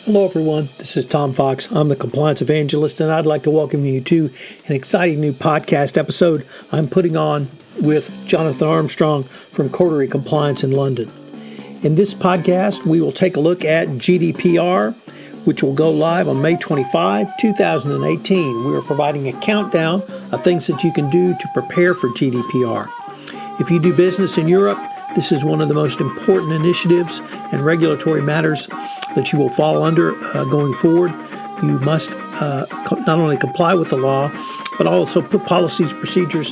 Hello everyone, this is Tom Fox. I'm the Compliance Evangelist, and I'd like to welcome you to an exciting new podcast episode I'm putting on with Jonathan Armstrong from Coterie Compliance in London. In this podcast, we will take a look at GDPR, which will go live on May 25, 2018. We are providing a countdown of things that you can do to prepare for GDPR. If you do business in Europe, this is one of the most important initiatives and regulatory matters that you will fall under going forward. You must not only comply with the law, but also put policies, procedures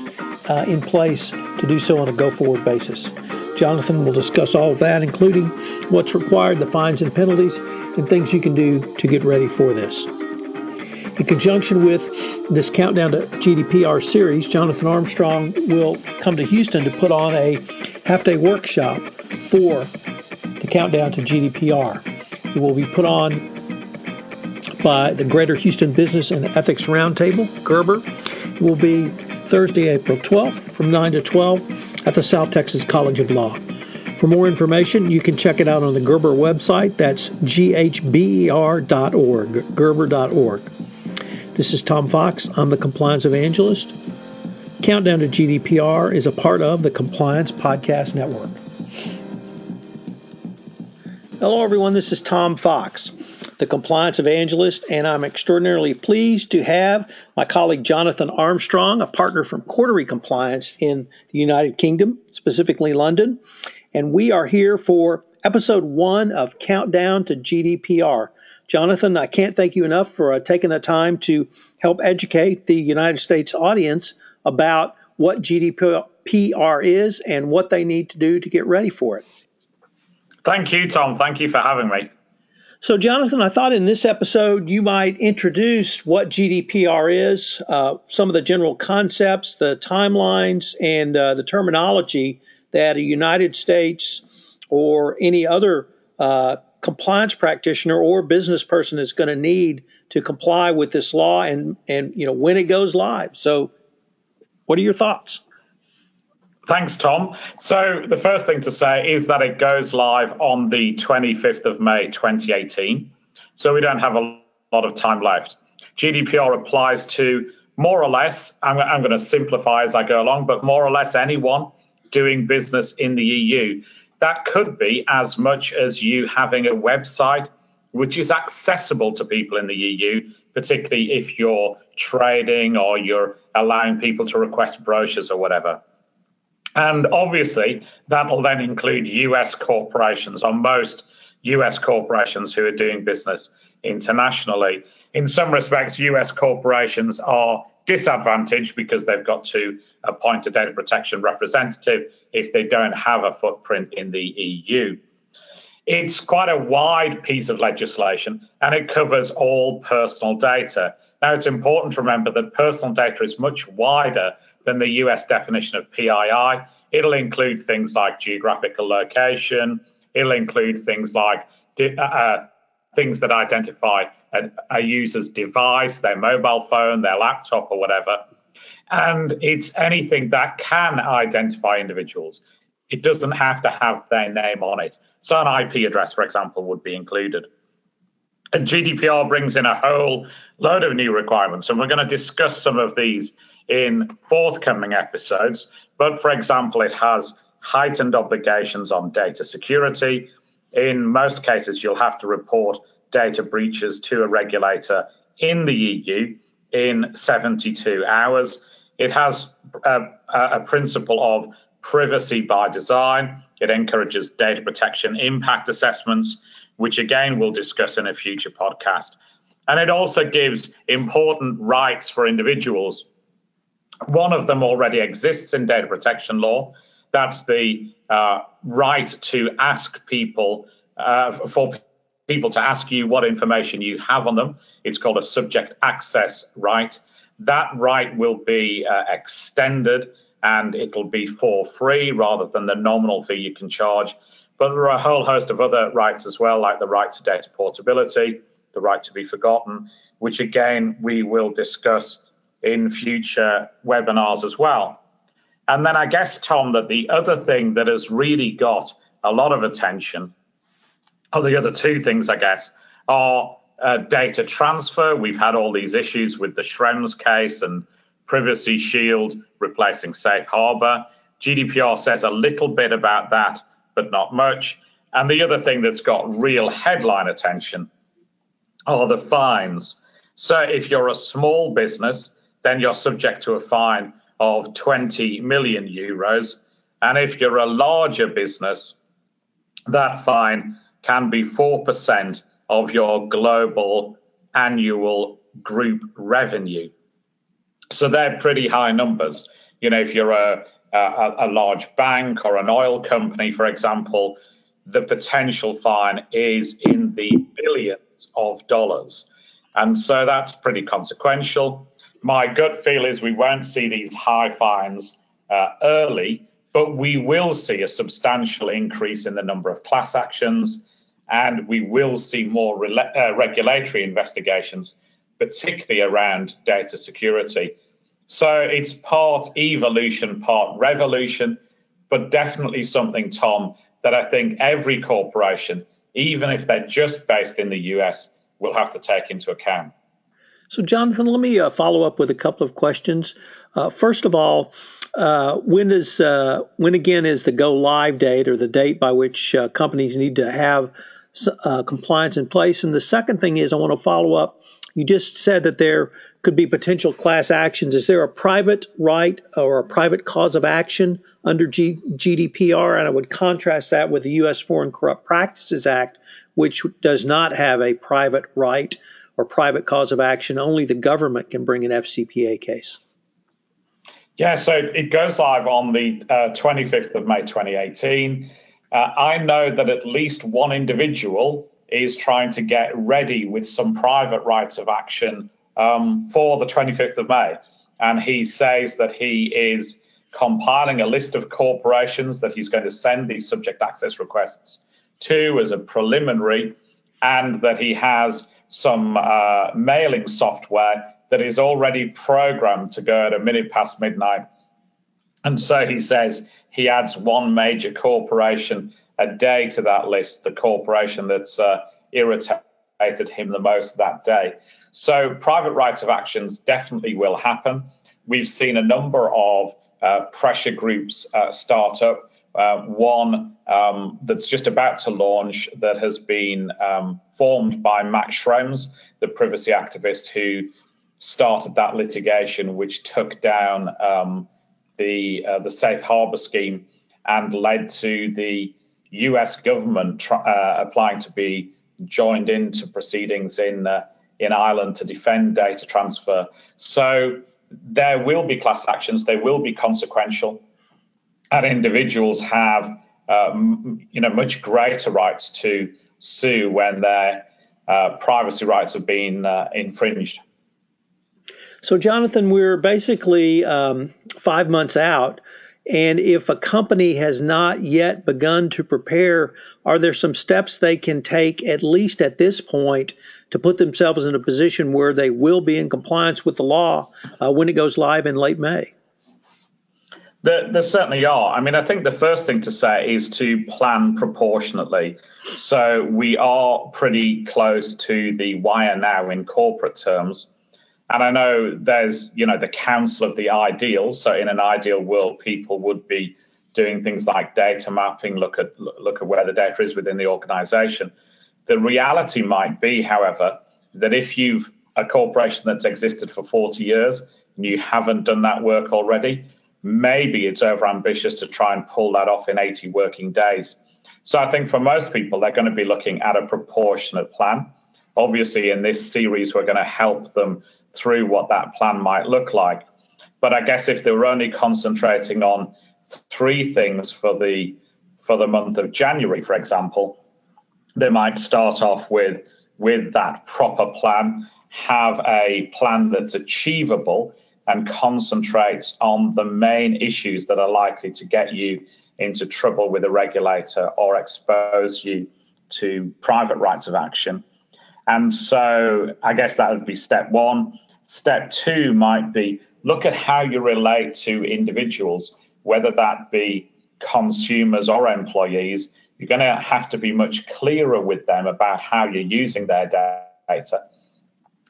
in place to do so on a go-forward basis. Jonathan will discuss all of that, including what's required, the fines and penalties, and things you can do to get ready for this. In conjunction with this Countdown to GDPR series, Jonathan Armstrong will come to Houston to put on a half-day workshop for the Countdown to GDPR. It will be put on by the Greater Houston Business and Ethics Roundtable, Gerber. It will be Thursday, April 12th from 9 to 12 at the South Texas College of Law. For more information, you can check it out on the Gerber website. That's ghber.org, gerber.org. This is Tom Fox. I'm the Compliance Evangelist. Countdown to GDPR is a part of the Compliance Podcast Network. Hello, everyone. This is Tom Fox, the Compliance Evangelist, and I'm extraordinarily pleased to have my colleague Jonathan Armstrong, a partner from Coterie Compliance in the United Kingdom, specifically London. And we are here for episode 1 of Countdown to GDPR. Jonathan, I can't thank you enough for taking the time to help educate the United States audience about what GDPR is and what they need to do to get ready for it. Thank you, Tom. Thank you for having me. So, Jonathan, I thought in this episode you might introduce what GDPR is, some of the general concepts, the timelines, and the terminology that a United States or any other compliance practitioner or business person is going to need to comply with this law and when it goes live. So, what are your thoughts? Thanks, Tom. So the first thing to say is that it goes live on the 25th of May, 2018. So we don't have a lot of time left. GDPR applies to more or less, I'm going to simplify as I go along, but more or less anyone doing business in the EU. That could be as much as you having a website which is accessible to people in the EU, particularly if you're trading or you're allowing people to request brochures or whatever. And obviously, that will then include US corporations, or most US corporations who are doing business internationally. In some respects, US corporations are disadvantaged because they've got to appoint a data protection representative if they don't have a footprint in the EU. It's quite a wide piece of legislation, and it covers all personal data. Now, it's important to remember that personal data is much wider than the US definition of PII. It'll include things like geographical location. It'll include things like things that identify a user's device, their mobile phone, their laptop, or whatever. And it's anything that can identify individuals. It doesn't have to have their name on it. So an IP address, for example, would be included. And GDPR brings in a whole load of new requirements, and we're going to discuss some of these in forthcoming episodes. But for example, it has heightened obligations on data security. In most cases, you'll have to report data breaches to a regulator in the EU in 72 hours. It has a principle of privacy by design. It encourages data protection impact assessments, which again we'll discuss in a future podcast. And it also gives important rights for individuals. One of them already exists in data protection law. That's the right to ask people, for people to ask you what information you have on them. It's called a subject access right. That right will be extended, and it'll be for free rather than the nominal fee you can charge. But there are a whole host of other rights as well, like the right to data portability, the right to be forgotten, which again we will discuss in future webinars as well. And then I guess, Tom, that the other thing that has really got a lot of attention, or the other two things, I guess, are data transfer. We've had all these issues with the Schrems case and Privacy Shield replacing Safe Harbor. GDPR says a little bit about that, but not much. And the other thing that's got real headline attention are the fines. So if you're a small business, then you're subject to a fine of 20 million euros. And if you're a larger business, that fine can be 4% of your global annual group revenue. So they're pretty high numbers. You know, if you're a large bank or an oil company, for example, the potential fine is in the billions of dollars. And so that's pretty consequential. My gut feel is we won't see these high fines early, but we will see a substantial increase in the number of class actions, and we will see more regulatory investigations, particularly around data security. So it's part evolution, part revolution, but definitely something, Tom, that I think every corporation, even if they're just based in the US, will have to take into account. So, Jonathan, let me follow up with a couple of questions. First of all, when again is the go live date, or the date by which companies need to have compliance in place? And the second thing is, I want to follow up. You just said that there could be potential class actions. Is there a private right or a private cause of action under GDPR? And I would contrast that with the U.S. Foreign Corrupt Practices Act, which does not have a private right or private cause of action. Only the government can bring an FCPA case. Yeah, so it goes live on the 25th of May 2018. I know that at least one individual is trying to get ready with some private rights of action for the 25th of May. And he says that he is compiling a list of corporations that he's going to send these subject access requests to as a preliminary, and that he has some mailing software that is already programmed to go at a minute past midnight. And so he says he adds one major corporation a day to that list, the corporation that's irritated him the most that day. So private rights of actions definitely will happen. We've seen a number of pressure groups start up. One that's just about to launch, that has been formed by Max Schrems, the privacy activist who started that litigation, which took down the Safe Harbor scheme and led to the U.S. government applying to be joined into proceedings in Ireland to defend data transfer. So there will be class actions. They will be consequential, and individuals have much greater rights to sue when their privacy rights have been infringed. So, Jonathan, we're basically 5 months out, and if a company has not yet begun to prepare, are there some steps they can take, at least at this point, to put themselves in a position where they will be in compliance with the law when it goes live in late May? There certainly are. I mean, I think the first thing to say is to plan proportionately. So we are pretty close to the wire now in corporate terms. And I know there's, the council of the ideal. So in an ideal world, people would be doing things like data mapping, look at where the data is within the organization. The reality might be, however, that if you've a corporation that's existed for 40 years and you haven't done that work already, maybe it's overambitious to try and pull that off in 80 working days. So I think for most people, they're going to be looking at a proportionate plan. Obviously, in this series, we're going to help them through what that plan might look like. But I guess if they were only concentrating on three things for the month of January, for example, they might start off with that proper plan, have a plan that's achievable and concentrates on the main issues that are likely to get you into trouble with a regulator or expose you to private rights of action. And so I guess that would be step one. Step two might be look at how you relate to individuals, whether that be consumers or employees. you're going to have to be much clearer with them about how you're using their data.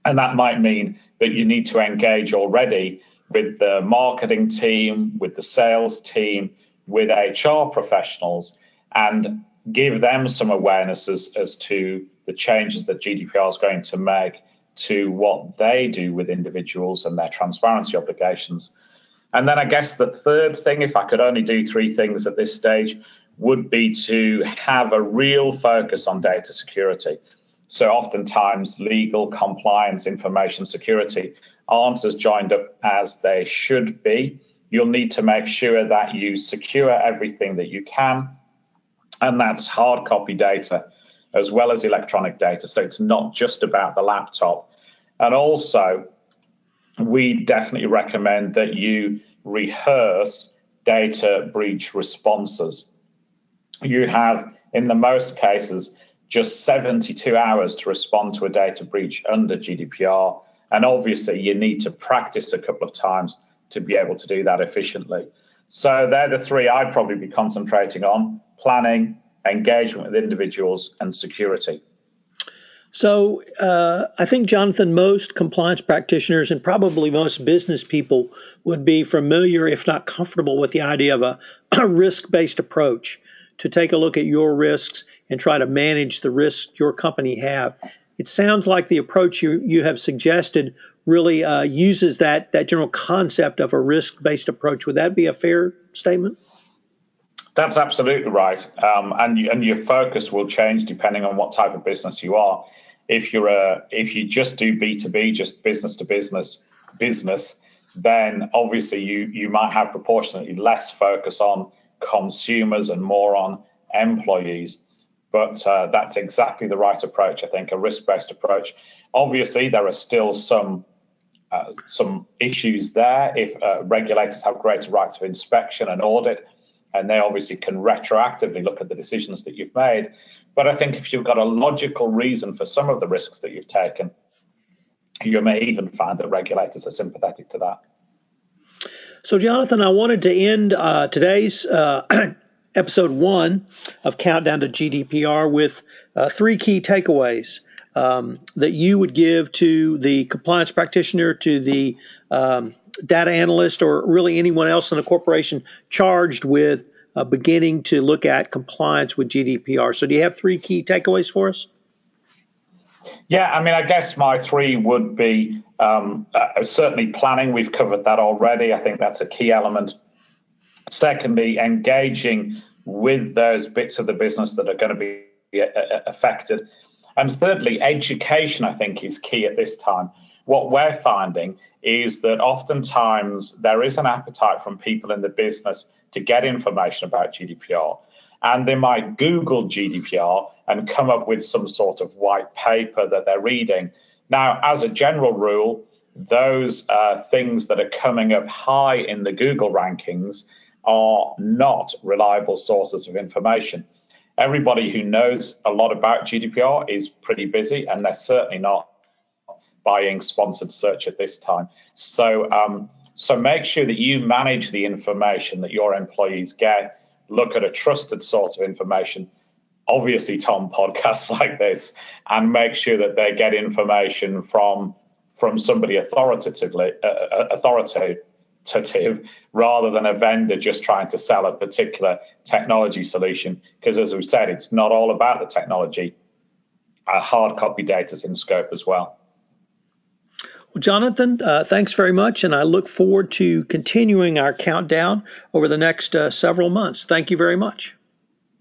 And that might mean that you need to engage already with the marketing team, with the sales team, with HR professionals, and give them some awareness as to the changes that GDPR is going to make to what they do with individuals and their transparency obligations. And then I guess the third thing, if I could only do three things at this stage, would be to have a real focus on data security. So oftentimes legal, compliance, information security aren't as joined up as they should be. You'll need to make sure that you secure everything that you can, and that's hard copy data as well as electronic data. So it's not just about the laptop. And also, we definitely recommend that you rehearse data breach responses. You have, in the most cases, just 72 hours to respond to a data breach under GDPR. And obviously, you need to practice a couple of times to be able to do that efficiently. So they're the three I'd probably be concentrating on: planning, engagement with individuals, and security. So I think, Jonathan, most compliance practitioners and probably most business people would be familiar, if not comfortable, with the idea of a risk-based approach to take a look at your risks and try to manage the risks your company have. It sounds like the approach you have suggested really uses that general concept of a risk-based approach. Would that be a fair statement? That's absolutely right. And your focus will change depending on what type of business you are. If you just do B2B, just business to business, then obviously you might have proportionately less focus on consumers and more on employees. But that's exactly the right approach, I think, a risk-based approach. Obviously, there are still some issues there if regulators have greater rights of inspection and audit, and they obviously can retroactively look at the decisions that you've made. But I think if you've got a logical reason for some of the risks that you've taken, you may even find that regulators are sympathetic to that. So, Jonathan, I wanted to end today's episode 1 of Countdown to GDPR with 3 key takeaways that you would give to the compliance practitioner, to the data analyst, or really anyone else in a corporation charged with beginning to look at compliance with GDPR. So do you have 3 key takeaways for us? Yeah, I mean, I guess my 3 would be certainly planning. We've covered that already. I think that's a key element. Secondly, engaging with those bits of the business that are going to be affected. And thirdly, education, I think, is key at this time. What we're finding is that oftentimes there is an appetite from people in the business to get information about GDPR. And they might Google GDPR and come up with some sort of white paper that they're reading. Now, as a general rule, those things that are coming up high in the Google rankings are not reliable sources of information. Everybody who knows a lot about GDPR is pretty busy, and they're certainly not buying sponsored search at this time. So make sure that you manage the information that your employees get. Look at a trusted source of information, obviously, Tom, podcasts like this, and make sure that they get information from somebody authoritative rather than a vendor just trying to sell a particular technology solution. Because as we said, it's not all about the technology. Hard copy data is in scope as well. Well, Jonathan, thanks very much, and I look forward to continuing our countdown over the next several months. Thank you very much.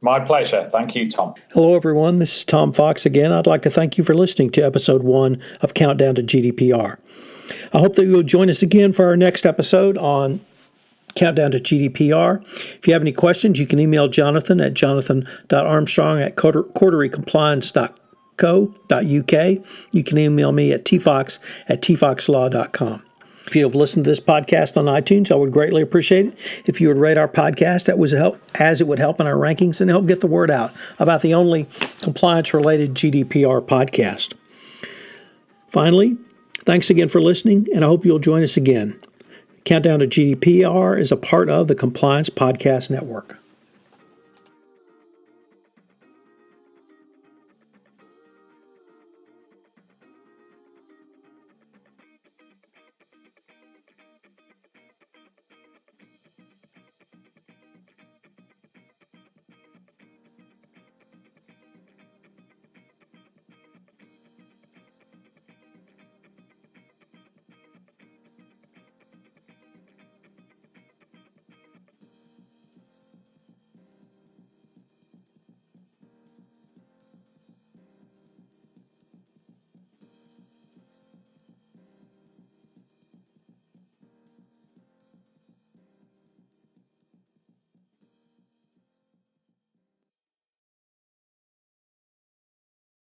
My pleasure. Thank you, Tom. Hello, everyone. This is Tom Fox again. I'd like to thank you for listening to episode 1 of Countdown to GDPR. I hope that you'll join us again for our next episode on Countdown to GDPR. If you have any questions, you can email Jonathan at jonathan.armstrong@quarterlycompliance.co.uk. You can email me at tfox@tfoxlaw.com. If you have listened to this podcast on iTunes, I would greatly appreciate it if you would rate our podcast. That was as it would help in our rankings and help get the word out about the only compliance-related GDPR podcast. Finally, thanks again for listening, and I hope you'll join us again. Countdown to GDPR is a part of the Compliance Podcast Network.